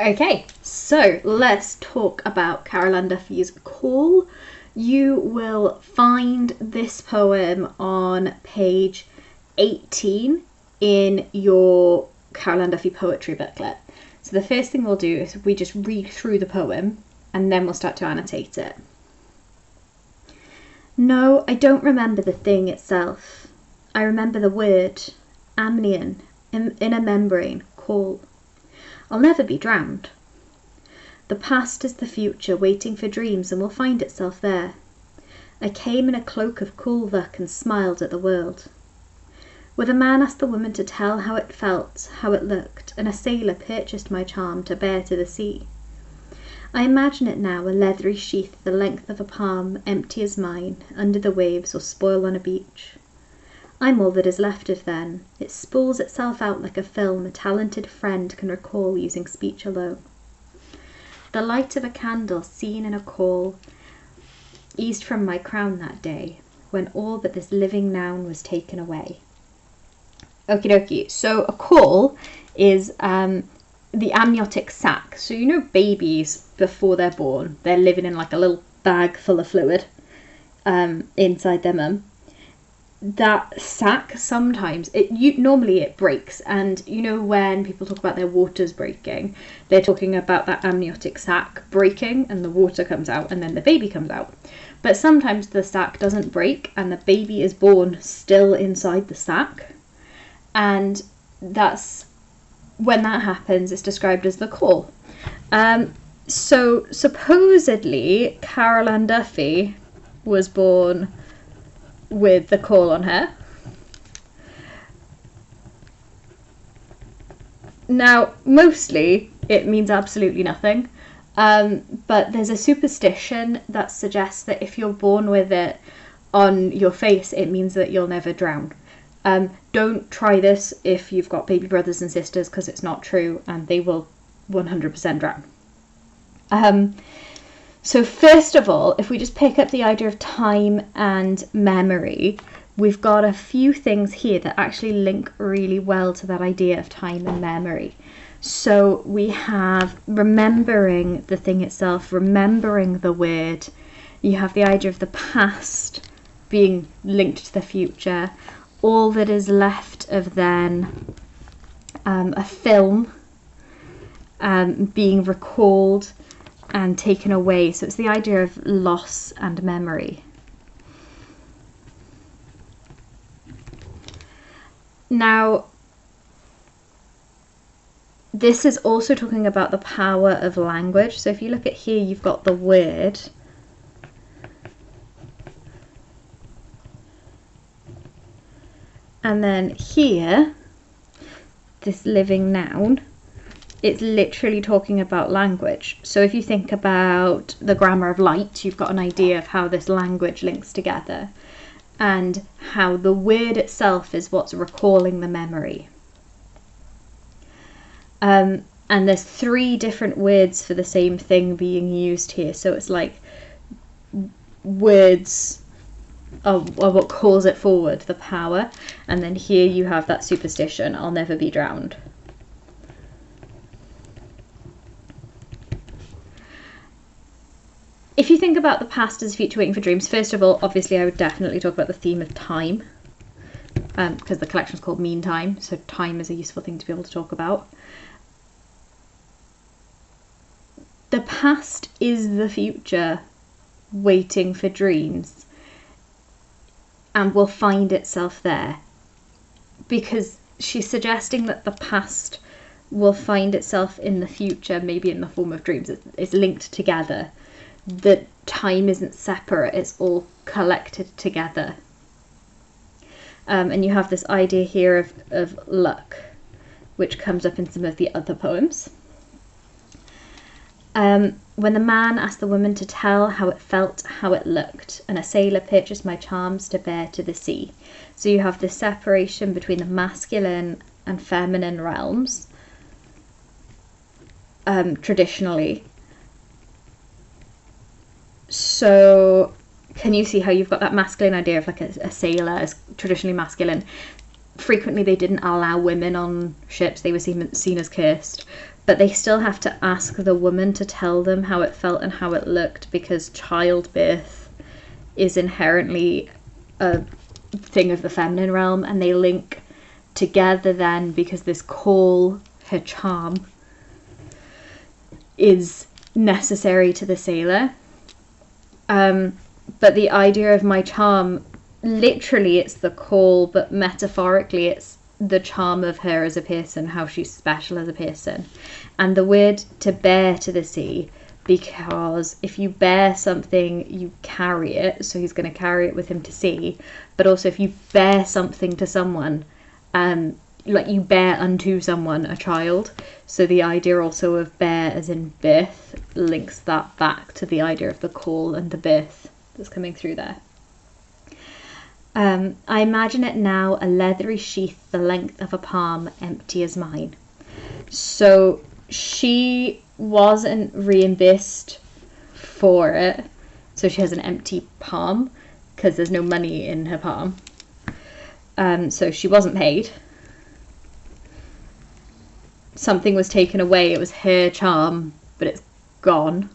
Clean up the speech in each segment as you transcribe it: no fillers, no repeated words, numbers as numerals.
Okay, so let's talk about Carol Ann Duffy's Caul. You will find this poem on page 18 in your Carol Ann Duffy poetry booklet. So the first thing we'll do is we just read through the poem and then we'll start to annotate it. No, I don't remember the thing itself. I remember the word, amnion, in a membrane, Caul. I'll never be drowned. The past is the future, waiting for dreams, and will find itself there. I came in a cloak of cool luck and smiled at the world. With a man asked the woman to tell how it felt, how it looked, and a sailor purchased my charm to bear to the sea. I imagine it now, a leathery sheath the length of a palm, empty as mine, under the waves or spoil on a beach. I'm all that is left of then. It spools itself out like a film a talented friend can recall using speech alone. The light of a candle seen in a Caul eased from my crown that day, when all but this living noun was taken away. Okie dokie. So a Caul is the amniotic sac. So you know babies, before they're born, they're living in like a little bag full of fluid inside their mum. That sac sometimes normally it breaks, and you know when people talk about their waters breaking, they're talking about that amniotic sac breaking and the water comes out and then the baby comes out. But sometimes the sac doesn't break and the baby is born still inside the sac, and that's when that happens, it's described as the Caul. So supposedly Carol Ann Duffy was born with the Caul on her. Now, mostly it means absolutely nothing, but there's a superstition that suggests that if you're born with it on your face, it means that you'll never drown. Don't try this if you've got baby brothers and sisters, because it's not true and they will 100% drown. So first of all, if we just pick up the idea of time and memory, we've got a few things here that actually link really well to that idea of time and memory. So we have remembering the thing itself, remembering the word. You have the idea of the past being linked to the future. All that is left of then a film being recalled and taken away. So it's the idea of loss and memory. Now, this is also talking about the power of language. So if you look at here, you've got the word. And then here, this living noun, it's literally talking about language. So if you think about the grammar of light, you've got an idea of how this language links together and how the word itself is what's recalling the memory. And there's 3 different words for the same thing being used here. So it's like words are what calls it forward, the power. And then here you have that superstition, I'll never be drowned. If you think about the past as future waiting for dreams, first of all, obviously I would definitely talk about the theme of time, because the collection is called Meantime, so time is a useful thing to be able to talk about. The past is the future waiting for dreams and will find itself there, because she's suggesting that the past will find itself in the future, maybe in the form of dreams. It's linked together. That time isn't separate, it's all collected together. And you have this idea here of luck, which comes up in some of the other poems. When the man asked the woman to tell how it felt, how it looked, and a sailor purchased my charms to bear to the sea. So you have this separation between the masculine and feminine realms, traditionally. So can you see how you've got that masculine idea of like a sailor as traditionally masculine? frequently they didn't allow women on ships. They were seen as cursed. But they still have to ask the woman to tell them how it felt and how it looked, because childbirth is inherently a thing of the feminine realm, and they link together then because this Caul, her charm, is necessary to the sailor. But the idea of my charm, literally it's the Caul, but metaphorically it's the charm of her as a person, how she's special as a person. And the word to bear to the sea, because if you bear something, you carry it, so he's going to carry it with him to sea. But also if you bear something to someone, like you bear unto someone a child, so the idea also of bear as in birth links that back to the idea of the Caul and the birth that's coming through there. I imagine it now, a leathery sheath the length of a palm, empty as mine. So she wasn't reimbursed for it, so she has an empty palm because there's no money in her palm. So she wasn't paid. Something was taken away. It was her charm, but it's gone.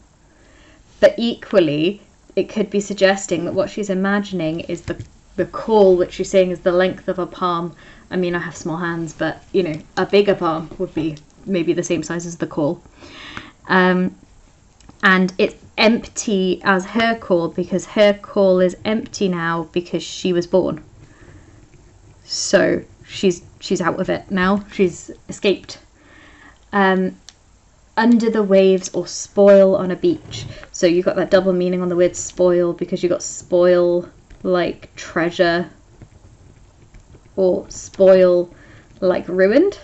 But equally, it could be suggesting that what she's imagining is the Caul, which she's saying is the length of a palm. I mean, I have small hands, but, you know, a bigger palm would be maybe the same size as the Caul. And it's empty as her Caul, because her Caul is empty now because she was born. So she's out of it now. She's escaped. Under the waves, or spoil on a beach. So you've got that double meaning on the word spoil, because you've got spoil like treasure, or spoil like ruined.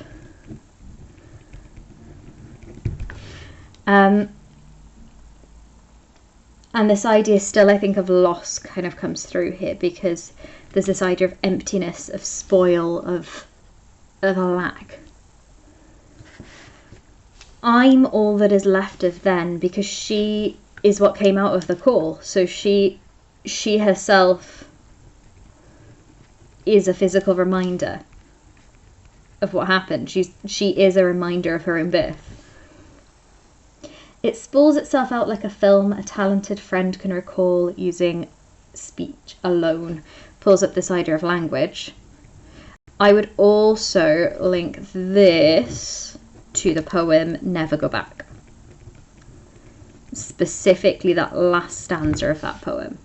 And this idea still, I think, of loss kind of comes through here, because there's this idea of emptiness, of spoil, of a lack. I'm all that is left of then, because she is what came out of the Caul. So she herself is a physical reminder of what happened. She is a reminder of her own birth. It spools itself out like a film a talented friend can recall using speech alone. Pulls up this idea of language. I would also link this to the poem Never Go Back. Specifically that last stanza of that poem.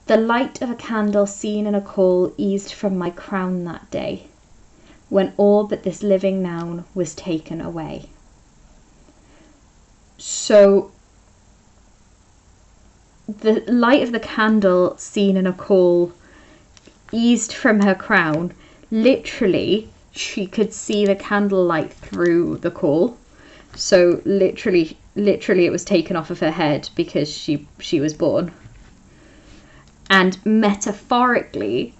The light of a candle seen in a Caul eased from my crown that day, when all but this living noun was taken away. So the light of the candle seen in a Caul eased from her crown. Literally, she could see the candlelight through the Caul. So literally it was taken off of her head because she was born. And metaphorically,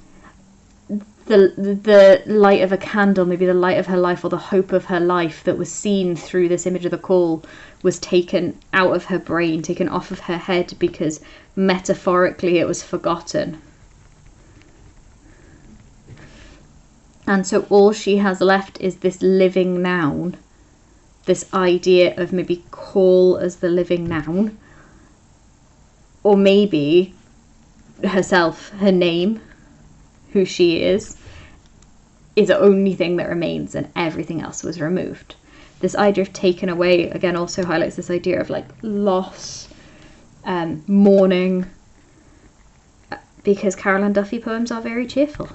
the light of a candle, maybe the light of her life or the hope of her life that was seen through this image of the Caul, was taken out of her brain, taken off of her head, because metaphorically it was forgotten. And so all she has left is this living noun, this idea of maybe Caul as the living noun, or maybe herself, her name, who she is the only thing that remains, and everything else was removed. This idea of taken away, again, also highlights this idea of like loss, mourning, because Carol Ann Duffy poems are very cheerful.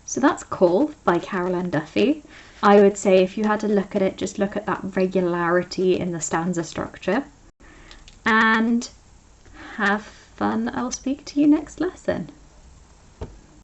So that's Caul by Carol Ann Duffy. I would say if you had to look at it, just look at that regularity in the stanza structure. And have fun. I'll speak to you next lesson.